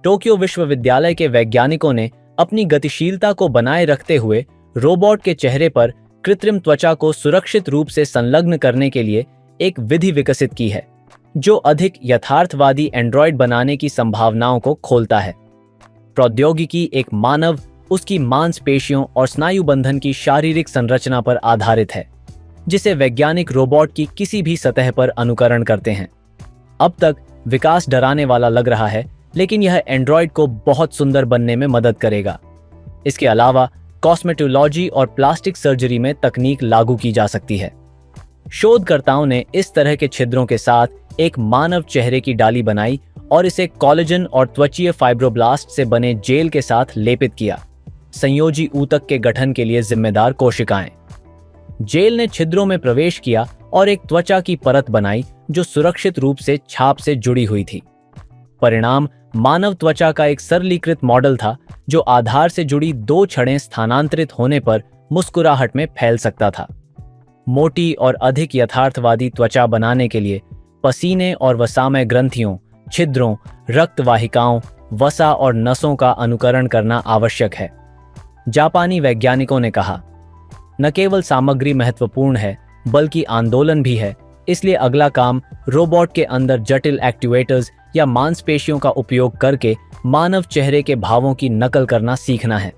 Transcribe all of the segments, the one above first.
Tokyo विश्वविद्यालय के वैज्ञानिकों ने अपनी गतिशीलता को बनाए रखते हुए रोबोट के चेहरे पर कृत्रिम त्वचा को सुरक्षित रूप से संलग्न करने के लिए एक विधि विकसित की है, जो अधिक यथार्थवादी एंड्रॉयड बनाने की संभावनाओं को खोलता है। प्रौद्योगिकी एक मानव, उसकी मांसपेशियों और स्नायु बंधन की शारीरिक संरचना पर आधारित है, जिसे वैज्ञानिक रोबोट की किसी भी सतह पर अनुकरण करते हैं। अब तक विकास डराने वाला लग रहा है, लेकिन यह एंड्रॉयड को बहुत सुंदर बनने में मदद करेगा। इसके अलावा कॉस्मेटोलॉजी और प्लास्टिक सर्जरी में तकनीक लागू की जा सकती है। शोधकर्ताओं ने इस तरह के छिद्रों के साथ एक मानव चेहरे की डाली बनाई और इसे कोलेजन और त्वचीय फाइब्रोब्लास्ट से बने जेल के साथ लेपित किया, संयोजी ऊतक के गठन के लिए जिम्मेदार कोशिकाएं। जेल ने छिद्रों में प्रवेश किया और एक त्वचा की परत बनाई जो सुरक्षित रूप से छाप से जुड़ी हुई थी। परिणाम मानव त्वचा का एक सरलीकृत मॉडल था, जो आधार से जुड़ी दो छड़ें स्थानांतरित होने पर मुस्कुराहट में फैल सकता था। मोटी और अधिक यथार्थवादी त्वचा बनाने के लिए पसीने और वसामय ग्रंथियों, छिद्रों, रक्त वाहिकाओं, वसा और नसों का अनुकरण करना आवश्यक है। जापानी वैज्ञानिकों ने कहा, न केवल सामग्री महत्वपूर्ण है बल्कि आंदोलन भी है, इसलिए अगला काम रोबोट के अंदर जटिल एक्ट्यूएटर्स या मांसपेशियों का उपयोग करके मानव चेहरे के भावों की नकल करना सीखना है।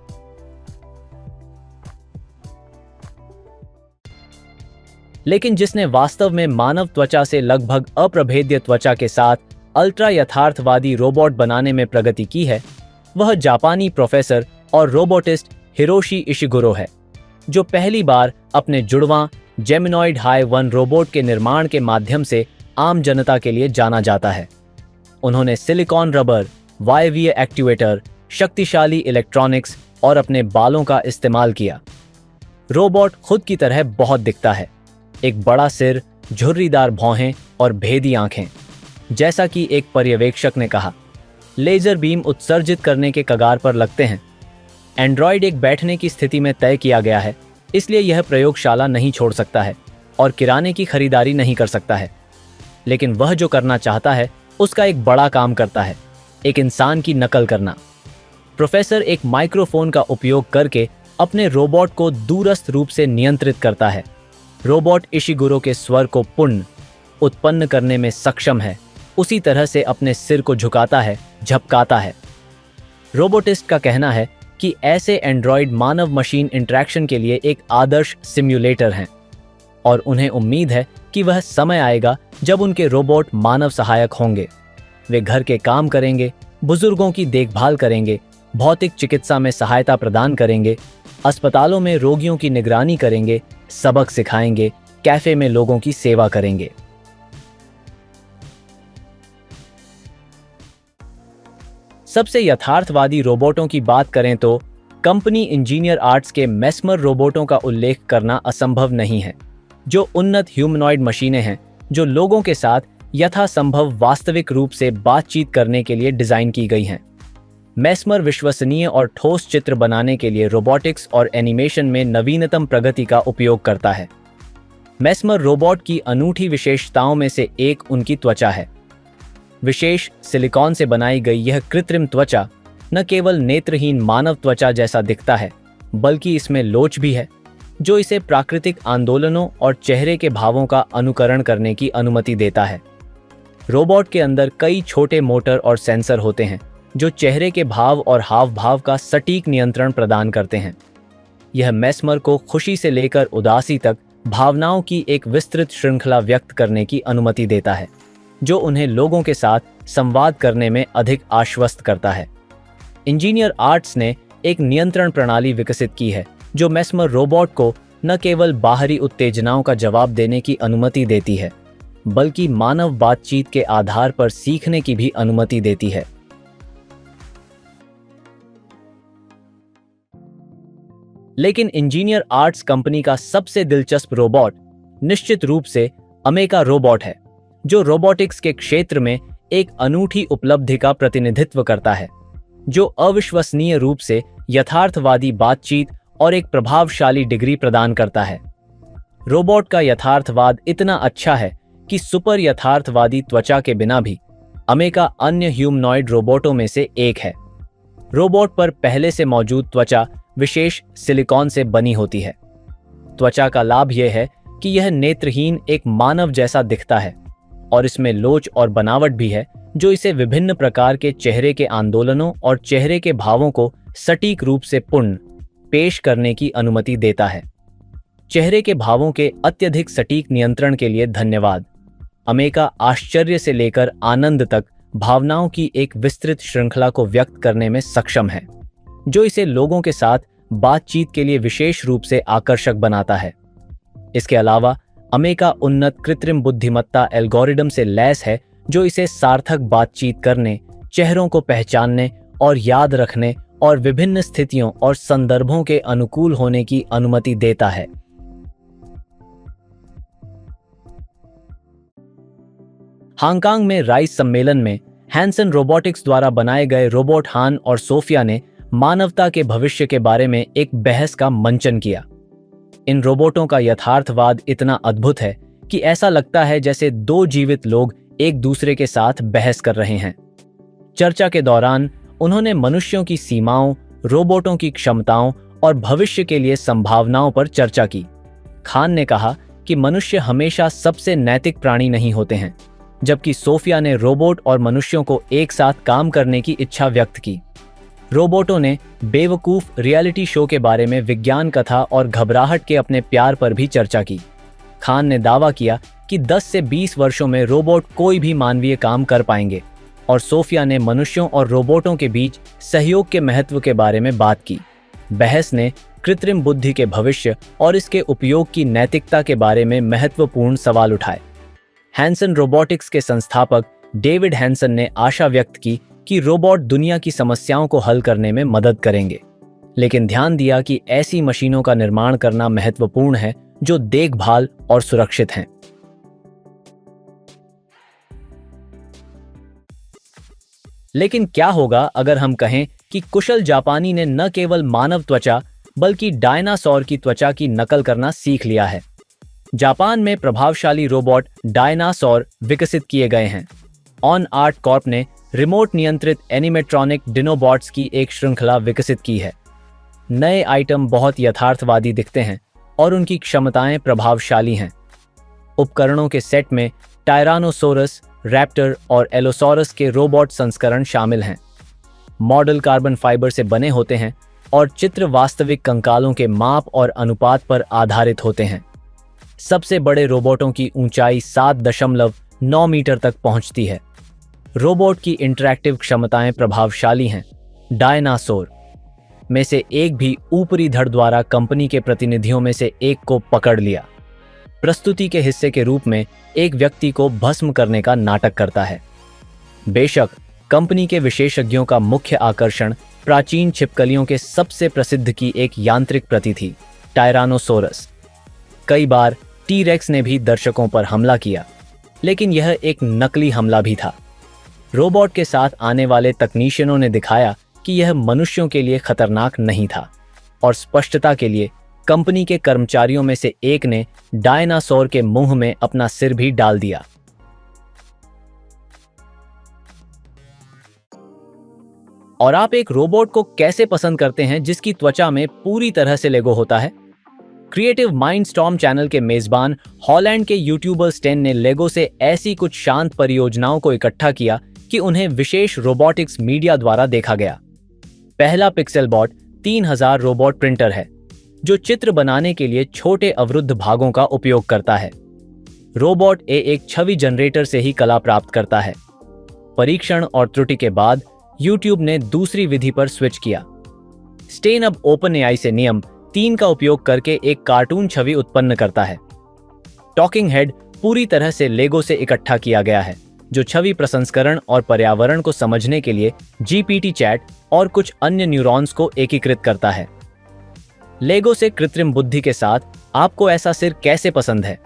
लेकिन जिसने वास्तव में मानव त्वचा से लगभग अप्रभेद्य त्वचा के साथ अल्ट्रा यथार्थवादी रोबोट बनाने में प्रगति की है, वह जापानी प्रोफेसर और रोबोटिस्ट हिरोशी इशिगुरो है, जो पहली बार अपने जुड़वां जेमिनॉइड हाई 1 रोबोट के निर्माण के माध्यम से आम जनता के लिए जाना जाता है। उन्होंने सिलिकॉन रबर, वायवीय एक्ट्यूएटर, शक्तिशाली इलेक्ट्रॉनिक्स और अपने बालों का इस्तेमाल किया। रोबोट खुद की तरह बहुत दिखता है, एक बड़ा सिर, झुर्रीदार भौहें और भेदी आंखें। जैसा कि एक पर्यवेक्षक ने कहा, लेजर बीम उत्सर्जित करने के कगार पर लगते हैं। एंड्रॉयड एक बैठने की स्थिति में तय किया गया है, इसलिए यह प्रयोगशाला नहीं छोड़ सकता है और किराने की खरीदारी नहीं कर सकता है। लेकिन वह जो करना चाहता है उसका एक बड़ा काम करता है, एक इंसान की नकल करना। प्रोफेसर एक माइक्रोफोन का उपयोग करके अपने रोबोट को दूरस्थ रूप से नियंत्रित करता है। रोबोट इशिगुरो के स्वर को पुनः उत्पन्न करने में सक्षम है, उसी तरह से अपने सिर को झुकाता है, झपकाता है। रोबोटिस्ट का कहना है कि ऐसे एंड्रॉयड मानव मशीन इंटरेक्शन के लिए एक आदर्श सिम्युलेटर हैं और उन्हें उम्मीद है कि वह समय आएगा जब उनके रोबोट मानव सहायक होंगे। वे घर के काम करेंगे, बुजुर्गों की देखभाल करेंगे, भौतिक चिकित्सा में सहायता प्रदान करेंगे, अस्पतालों में रोगियों की निगरानी करेंगे, सबक सिखाएंगे, कैफे में लोगों की सेवा करेंगे। सबसे यथार्थवादी रोबोटों की बात करें तो कंपनी इंजीनियर आर्ट्स के मेस्मर रोबोटों का उल्लेख करना असंभव नहीं है, जो उन्नत ह्यूमनॉइड मशीनें हैं जो लोगों के साथ यथासंभव वास्तविक रूप से बातचीत करने के लिए डिजाइन की गई हैं। मेस्मर विश्वसनीय और ठोस चित्र बनाने के लिए रोबोटिक्स और एनिमेशन में नवीनतम प्रगति का उपयोग करता है। मेस्मर रोबोट की अनूठी विशेषताओं में से एक उनकी त्वचा है। विशेष सिलिकॉन से बनाई गई यह कृत्रिम त्वचा न केवल नेत्रहीन मानव त्वचा जैसा दिखता है, बल्कि इसमें लोच भी है, जो इसे प्राकृतिक आंदोलनों और चेहरे के भावों का अनुकरण करने की अनुमति देता है। रोबोट के अंदर कई छोटे मोटर और सेंसर होते हैं जो चेहरे के भाव और हाव भाव का सटीक नियंत्रण प्रदान करते हैं। यह मेस्मर को खुशी से लेकर उदासी तक भावनाओं की एक विस्तृत श्रृंखला व्यक्त करने की अनुमति देता है, जो उन्हें लोगों के साथ संवाद करने में अधिक आश्वस्त करता है। इंजीनियर आर्ट्स ने एक नियंत्रण प्रणाली विकसित की है जो मेस्मर रोबोट को न केवल बाहरी उत्तेजनाओं का जवाब देने की अनुमति देती है, बल्कि मानव बातचीत के आधार पर सीखने की भी अनुमति देती है। लेकिन इंजीनियर आर्ट्स कंपनी का सबसे दिलचस्प रोबोट निश्चित रूप से अमेका रोबोट है, जो रोबोटिक्स के क्षेत्र में एक अनूठी उपलब्धि का प्रतिनिधित्व करता है, जो अविश्वसनीय रूप से यथार्थवादी बातचीत और एक प्रभावशाली डिग्री प्रदान करता है। रोबोट का यथार्थवाद इतना अच्छा है कि सुपर यथार्थवादी त्वचा के बिना भी अमेका अन्य ह्यूमनॉइड रोबोटों में से एक है। रोबोट पर पहले से मौजूद त्वचा विशेष सिलिकॉन से बनी होती है। त्वचा का लाभ यह है कि यह नेत्रहीन एक मानव जैसा दिखता है और इसमें लोच और बनावट भी है, जो इसे विभिन्न प्रकार के चेहरे के आंदोलनों और चेहरे के भावों को सटीक रूप से पूर्ण पेश करने की अनुमति देता है। चेहरे के भावों के अत्यधिक सटीक नियंत्रण के लिए धन्यवाद। अमेका आश्चर्य से लेकर आनंद तक भावनाओं की एक विस्तृत श्रृंखला को व्यक्त करने में सक्षम है, जो इसे लोगों के साथ बातचीत के लिए विशेष रूप से आकर्षक बनाता है। इसके अलावा अमेका उन्नत कृत्रिम बुद्धिमत्ता एल्गोरिदम से लैस है, जो इसे सार्थक बातचीत करने, चेहरों को पहचानने और याद रखने और विभिन्न स्थितियों और संदर्भों के अनुकूल होने की अनुमति देता है। हांगकांग में राइस सम्मेलन में हैंसन रोबोटिक्स द्वारा बनाए गए रोबोट हान और सोफिया ने मानवता के भविष्य के बारे में एक बहस का मंचन किया। इन रोबोटों का यथार्थवाद इतना अद्भुत है कि ऐसा लगता है जैसे दो जीवित लोग एक दूसरे के साथ बहस कर रहे हैं। चर्चा के दौरान उन्होंने मनुष्यों की सीमाओं, रोबोटों की क्षमताओं और भविष्य के लिए संभावनाओं पर चर्चा की। खान ने कहा कि मनुष्य हमेशा सबसे नैतिक प्राणी नहीं होते हैं, जबकि सोफिया ने रोबोट और मनुष्यों को एक साथ काम करने की इच्छा व्यक्त की। रोबोटों ने बेवकूफ रियलिटी शो के बारे में विज्ञान कथा और घबराहट के अपने प्यार पर भी चर्चा की। खान ने दावा किया कि 10 से 20 वर्षों में रोबोट कोई भी मानवीय काम कर पाएंगे, और सोफिया ने मनुष्यों और रोबोटों के बीच सहयोग के महत्व के बारे में बात की। बहस ने कृत्रिम बुद्धि के भविष्य और इसके उपयोग की नैतिकता के बारे में महत्वपूर्ण सवाल उठाए। हैंसन रोबोटिक्स के संस्थापक डेविड हैंसन ने आशा व्यक्त की कि रोबोट दुनिया की समस्याओं को हल करने में मदद करेंगे, लेकिन ध्यान दिया कि ऐसी मशीनों का निर्माण करना महत्वपूर्ण है जो देखभाल और सुरक्षित हैं। लेकिन क्या होगा अगर हम कहें कि कुशल जापानी ने न केवल मानव त्वचा बल्कि डायनासोर की त्वचा की नकल करना सीख लिया है। जापान में प्रभावशाली रोबोट डायनासोर विकसित किए गए हैं। ऑन आर्ट कॉर्प ने रिमोट नियंत्रित एनिमेट्रॉनिक डिनोबॉट्स की एक श्रृंखला विकसित की है। नए आइटम बहुत यथार्थवादी दिखते हैं और उनकी क्षमताएं प्रभावशाली हैं। उपकरणों के सेट में टायरानोसोरस, रैप्टर और एलोसोरस के रोबोट संस्करण शामिल हैं। मॉडल कार्बन फाइबर से बने होते हैं और चित्र वास्तविक कंकालों के माप और अनुपात पर आधारित होते हैं। सबसे बड़े रोबोटों की ऊंचाई 7.9 मीटर तक पहुंचती है। रोबोट की इंटरैक्टिव क्षमताएं प्रभावशाली हैं। डायनासोर में से एक भी ऊपरी धड़ द्वारा कंपनी के प्रतिनिधियों में से एक को पकड़ लिया। प्रस्तुति के हिस्से के रूप में एक व्यक्ति को भस्म करने का नाटक करता है। बेशक कंपनी के विशेषज्ञों का मुख्य आकर्षण प्राचीन छिपकलियों के सबसे प्रसिद्ध की एक यांत्रिक प्रति थी, टायरानोसोरस। कई बार टी-रेक्स ने भी दर्शकों पर हमला किया, लेकिन यह एक नकली हमला भी था। रोबोट के साथ आने वाले तकनीशियनों ने दिखाया कि यह मनुष्यों के लिए खतरनाक नहीं था, और स्पष्टता के लिए कंपनी के कर्मचारियों में से एक ने डायनासोर के मुंह में अपना सिर भी डाल दिया। और आप एक रोबोट को कैसे पसंद करते हैं जिसकी त्वचा में पूरी तरह से लेगो होता है? क्रिएटिव माइंडस्टॉर्म चैनल के मेजबान हॉलैंड के यूट्यूबर स्टेन ने लेगो से ऐसी कुछ शांत परियोजनाओं को इकट्ठा किया कि उन्हें विशेष रोबोटिक्स मीडिया द्वारा देखा गया। पहला पिक्सेल बॉट 3000 रोबोट प्रिंटर है, जो चित्र बनाने के लिए छोटे अवरुद्ध भागों का उपयोग करता है। रोबोट एक छवि जनरेटर से ही कला प्राप्त करता है। परीक्षण और त्रुटि के बाद YouTube ने दूसरी विधि पर स्विच किया। स्टेन अब OpenAI से नियम 3 का उपयोग करके एक कार्टून छवि उत्पन्न करता है। टॉकिंग हेड पूरी तरह से लेगो से इकट्ठा किया गया है, जो छवि प्रसंस्करण और पर्यावरण को समझने के लिए जीपीटी चैट और कुछ अन्य न्यूरॉन्स को एकीकृत करता है। लेगो से कृत्रिम बुद्धि के साथ आपको ऐसा सिर कैसे पसंद है?